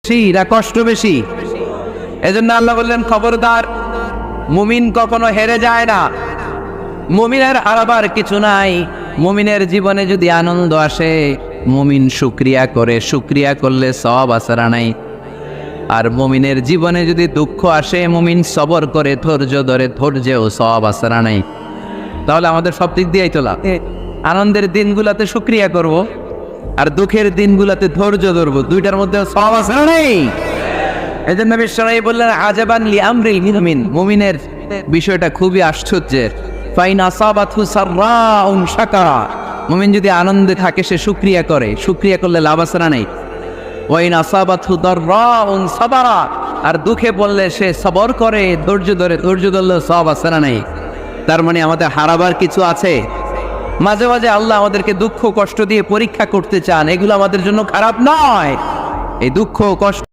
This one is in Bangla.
বেশি না কষ্ট বেশি? এজন্য আল্লাহ বললেন খবরদার, মুমিন কখনো হেরে যায় না। মুমিনের হারাবার কিছু নাই। মুমিনের জীবনে যদি আনন্দ আসে, মুমিন শুকরিয়া করে, শুকরিয়া করলে সওয়াব আসারা নাই। আর মুমিনের জীবনে যদি দুঃখ আসে, মুমিন সবর করে, ধৈর্য ধরে, ধৈর্যেও সওয়াব আসারা নাই। তাহলে আমাদের সব দিক দিয়েই তো লাভ। আনন্দের দিনগুলোতে শুকরিয়া করব, আর দুঃখের দিনগুলোতে ধৈর্য ধরবো, দুইটার মধ্যে সওয়াব আসারা নেই। এই জন্য বিশ্বনবী বললেন আজাবান লি আমরিল মুমিন, মুমিনের বিষয়টা খুবই আশ্চর্যের। ফাইন আসাবাতহু সাররাউন শাকারা, মুমিন যদি আনন্দে থাকে সে শুকরিয়া করে, শুকরিয়া করলে লাভ আছে না নেই? ওয়াইন আসাবাতহু দাররাউন সাবারা, আর দুঃখে পড়লে সে সবর করে, ধৈর্য ধরে, ধৈর্য ধরলে সওয়াব আছে না নেই? তার মানে আমাদের হারাবার কিছু আছে। মাঝে মাঝে আল্লাহ আমাদেরকে দুঃখ কষ্ট দিয়ে পরীক্ষা করতে চান, এগুলো আমাদের জন্য খারাপ নয়। এই দুঃখ কষ্ট